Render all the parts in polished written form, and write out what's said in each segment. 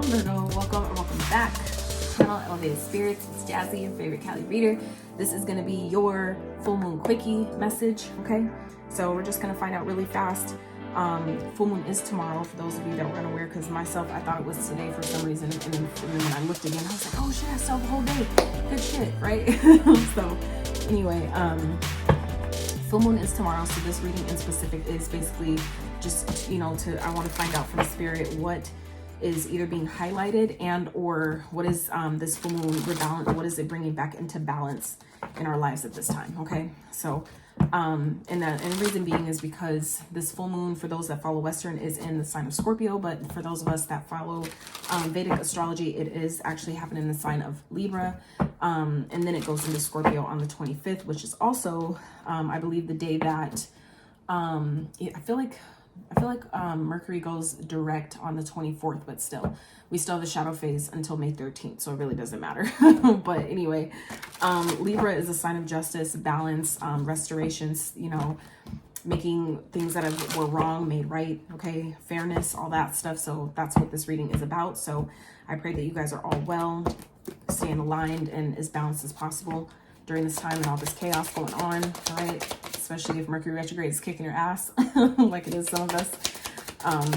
on, Virgo? Welcome or welcome back to the channel Elevated Spirits. It's Jazi, your favorite Cali reader. This is going to be your full moon quickie message, okay? So we're just going to find out really fast. Full moon is tomorrow for those of you that were unaware, because myself, I thought it was today for some reason, and then when I looked again, I was like, oh shit, I still have a whole day. Good shit, right? So anyway, full moon is tomorrow, so this reading in specific is basically just, you know, I want to find out from spirit what is either being highlighted and or what is this full moon rebalance, what is it bringing back into balance in our lives at this time, okay? So and the reason being is because this full moon, for those that follow Western, is in the sign of Scorpio, but for those of us that follow Vedic astrology, it is actually happening in the sign of Libra, and then it goes into Scorpio on the 25th, which is also I believe the day that I feel like Mercury goes direct on the 24th, but still, we still have the shadow phase until May 13th, so it really doesn't matter. But anyway, Libra is a sign of justice, balance, restorations, you know, making things that were wrong made right, okay, fairness, all that stuff. So that's what this reading is about. So I pray that you guys are all well, staying aligned and as balanced as possible during this time and all this chaos going on, all right? Especially if Mercury retrograde is kicking your ass like it is some of us.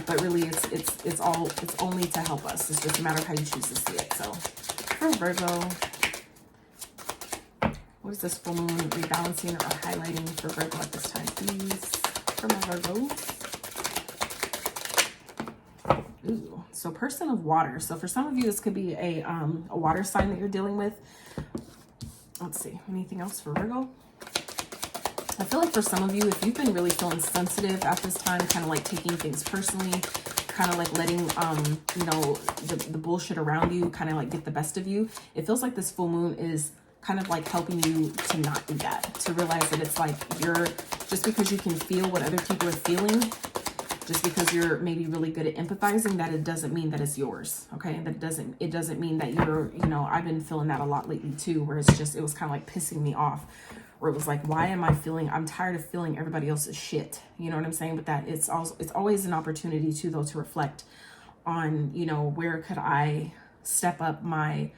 But really it's only to help us. It's just a matter of how you choose to see it. So for Virgo, what is this full moon rebalancing or highlighting for Virgo at this time, please? For my Virgos. Ooh, so person of water. So for some of you, this could be a water sign that you're dealing with. Let's see, anything else for Virgo? I feel like for some of you, if you've been really feeling sensitive at this time, kind of like taking things personally, kind of like letting, you know, the bullshit around you kind of like get the best of you, it feels like this full moon is kind of like helping you to not do that, to realize that it's like just because you can feel what other people are feeling, just because you're maybe really good at empathizing, that it doesn't mean that it's yours, okay? That it doesn't mean that you're, you know, I've been feeling that a lot lately too, where it's just, it was kind of like pissing me off, where it was like, why am I feeling, I'm tired of feeling everybody else's shit, you know what I'm saying? But that it's always an opportunity too, though, to reflect on, you know, where could I step up my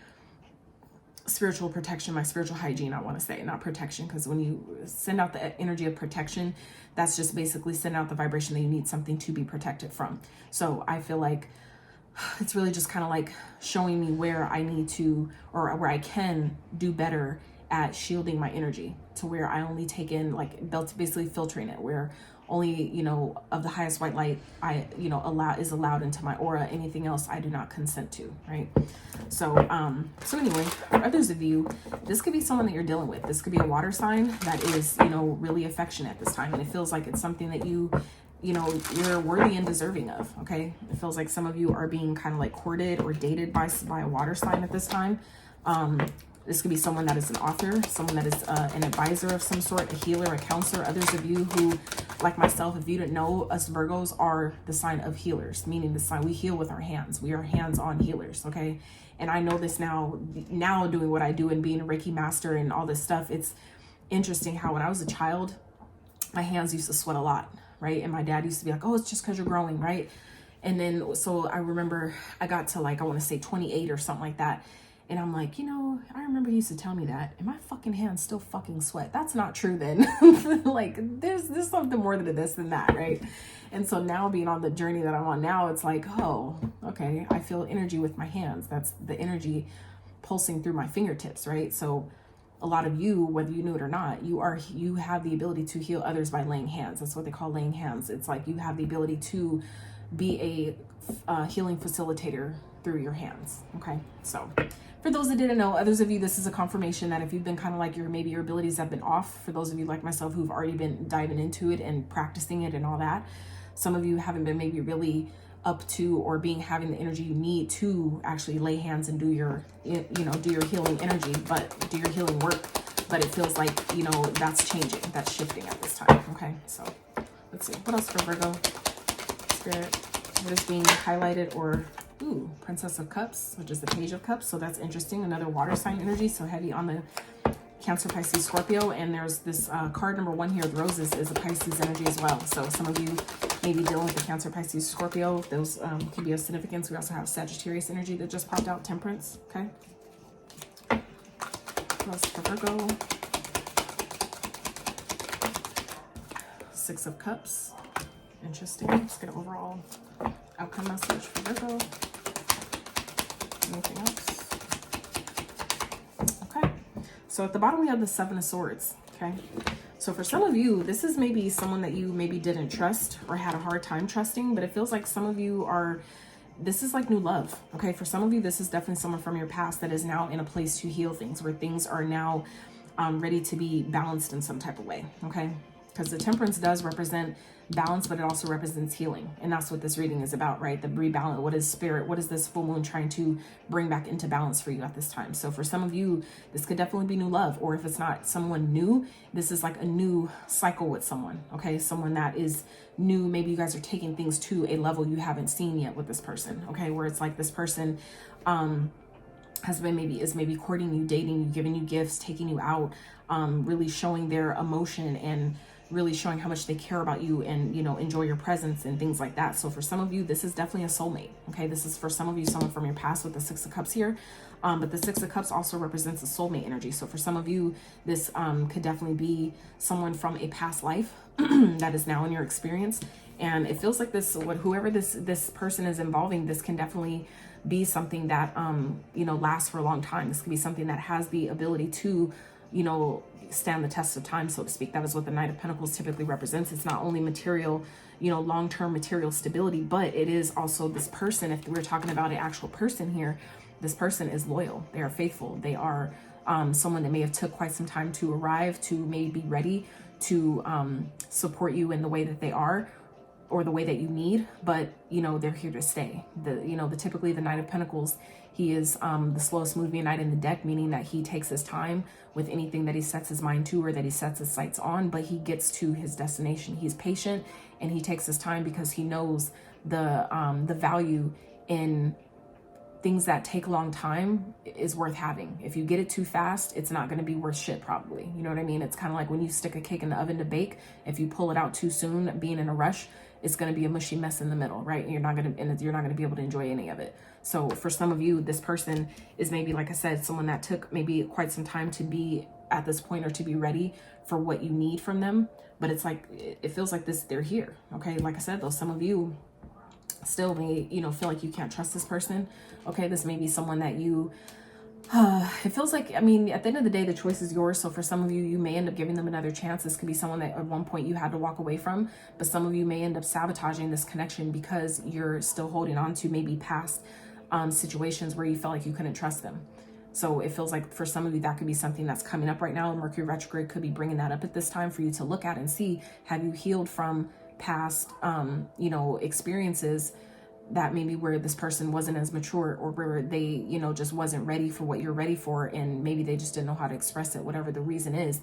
spiritual protection, my spiritual hygiene, I want to say, not protection, because when you send out the energy of protection, that's just basically sending out the vibration that you need something to be protected from. So I feel like it's really just kind of like showing me where I need to, or where I can do better at shielding my energy, to where I only take in, like, basically filtering it, where only, you know, of the highest white light I, you know, is allowed into my aura. Anything else I do not consent to, right? So so anyway, for others of you, this could be someone that you're dealing with. This could be a water sign that is, you know, really affectionate this time, and it feels like it's something that you know, you're worthy and deserving of, okay? It feels like some of you are being kind of like courted or dated by a water sign at this time. This could be someone that is an author, someone that is an advisor of some sort, a healer, a counselor. Others of you who, like myself, if you didn't know, us Virgos are the sign of healers, meaning the sign we heal with our hands. We are hands-on healers, okay? And I know this now doing what I do and being a Reiki master and all this stuff. It's interesting how when I was a child, my hands used to sweat a lot, right? And my dad used to be like, oh, it's just because you're growing, right? And then, so I remember I got to, like, I want to say 28 or something like that. And I'm like, you know, I remember he used to tell me that, and my fucking hands still fucking sweat. That's not true then. Like, there's something more than this than that, right? And so now, being on the journey that I'm on now, it's like, oh, okay, I feel energy with my hands. That's the energy pulsing through my fingertips, right? So a lot of you, whether you knew it or not, you have the ability to heal others by laying hands. That's what they call laying hands. It's like you have the ability to be a healing facilitator through your hands, okay? So for those that didn't know, others of you, this is a confirmation that if you've been kind of like maybe your abilities have been off, for those of you like myself who've already been diving into it and practicing it and all that, some of you haven't been maybe really up to or having the energy you need to actually lay hands and do your, you know, do your healing energy, but do your healing work. But it feels like, you know, that's changing, that's shifting at this time, okay? So let's see, what else for Virgo? Spirit, what is being highlighted or, ooh, Princess of Cups, which is the Page of Cups. So that's interesting. Another water sign energy. So heavy on the Cancer, Pisces, Scorpio. And there's this card number 1 here with roses is a Pisces energy as well. So some of you maybe dealing with the Cancer, Pisces, Scorpio. Those can be of significance. We also have Sagittarius energy that just popped out, Temperance, okay? Plus for Virgo. Six of Cups. Interesting. Let's get an overall outcome message for Virgo. Anything else? Okay. So at the bottom we have the Seven of Swords, okay? So for some of you, this is maybe someone that you maybe didn't trust or had a hard time trusting, but it feels like some of you are, this is like new love, okay? For some of you, this is definitely someone from your past that is now in a place to heal things, where things are now ready to be balanced in some type of way, okay? Because the Temperance does represent balance, but it also represents healing. And that's what this reading is about, right? The rebalance. What is spirit? What is this full moon trying to bring back into balance for you at this time? So for some of you, this could definitely be new love. Or if it's not someone new, this is like a new cycle with someone, okay? Someone that is new. Maybe you guys are taking things to a level you haven't seen yet with this person, okay? Where it's like this person has been maybe courting you, dating you, giving you gifts, taking you out, really showing their emotion and really showing how much they care about you and, you know, enjoy your presence and things like that. So for some of you, this is definitely a soulmate, okay? This is for some of you, someone from your past with the Six of Cups here. But the Six of Cups also represents a soulmate energy. So for some of you, this could definitely be someone from a past life that is now in your experience. And it feels like this, whoever this person is involving, this can definitely be something that, you know, lasts for a long time. This could be something that has the ability to, you know, stand the test of time, so to speak. That is what the Knight of Pentacles typically represents. It's not only material, you know, long-term material stability, but it is also this person. If we're talking about an actual person here, this person is loyal. They are faithful. They are someone that may have took quite some time to arrive, to maybe be ready to support you in the way that they are, or the way that you need, but you know, they're here to stay. Typically the Knight of Pentacles, he is the slowest moving knight in the deck, meaning that he takes his time with anything that he sets his mind to or that he sets his sights on, but he gets to his destination. He's patient and he takes his time because he knows the value in things that take a long time is worth having. If you get it too fast, it's not going to be worth shit probably. You know what I mean? It's kind of like when you stick a cake in the oven to bake. If you pull it out too soon, being in a rush, it's going to be a mushy mess in the middle, right? And you're not going to be able to enjoy any of it. So for some of you, this person is maybe, like I said, someone that took maybe quite some time to be at this point or to be ready for what you need from them. But it's like, it feels like they're here. Okay. Like I said, though, some of you still may, you know, feel like you can't trust this person. Okay. This may be someone that you, it feels like, I mean, at the end of the day, the choice is yours. So for some of you, you may end up giving them another chance. This could be someone that at one point you had to walk away from, but some of you may end up sabotaging this connection because you're still holding on to maybe past situations where you felt like you couldn't trust them. So it feels like for some of you, that could be something that's coming up right now. Mercury retrograde could be bringing that up at this time for you to look at and see, have you healed from past, you know, experiences that maybe where this person wasn't as mature, or where they, you know, just wasn't ready for what you're ready for, and maybe they just didn't know how to express it, whatever the reason is.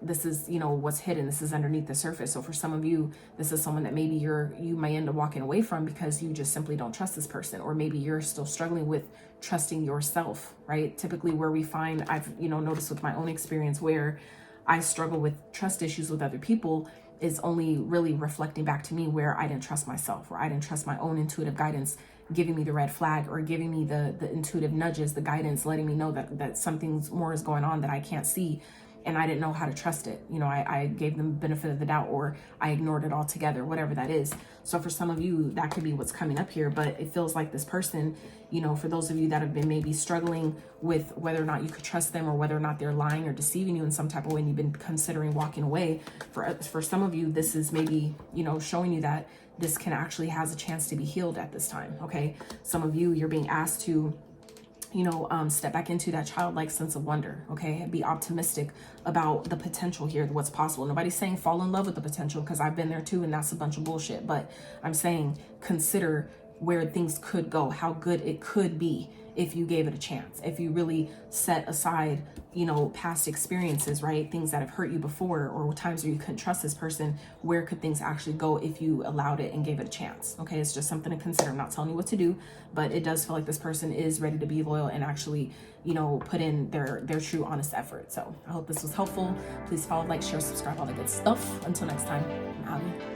This is, you know, what's hidden. This is underneath the surface. So for some of you, this is someone that maybe you may end up walking away from because you just simply don't trust this person, or maybe you're still struggling with trusting yourself, right? Typically where we find, I've, you know, noticed with my own experience where I struggle with trust issues with other people is only really reflecting back to me where I didn't trust myself, or I didn't trust my own intuitive guidance giving me the red flag, or giving me the intuitive nudges, the guidance, letting me know that something's more is going on that I can't see. And I didn't know how to trust it. You know, I gave them the benefit of the doubt, or I ignored it altogether, whatever that is. So for some of you, that could be what's coming up here. But it feels like this person, you know, for those of you that have been maybe struggling with whether or not you could trust them, or whether or not they're lying or deceiving you in some type of way, and you've been considering walking away, for some of you, this is maybe, you know, showing you that this can actually has a chance to be healed at this time, okay? Some of you, you're being asked to, you know, step back into that childlike sense of wonder, okay? Be optimistic about the potential here, what's possible. Nobody's saying fall in love with the potential, because I've been there too, and that's a bunch of bullshit. But I'm saying consider where things could go, how good it could be if you gave it a chance, if you really set aside, you know, past experiences, right? Things that have hurt you before, or times where you couldn't trust this person. Where could things actually go if you allowed it and gave it a chance? Okay, it's just something to consider. I'm not telling you what to do, but it does feel like this person is ready to be loyal and actually, you know, put in their true, honest effort. So I hope this was helpful. Please follow, like, share, subscribe, all that good stuff. Until next time, I'm out.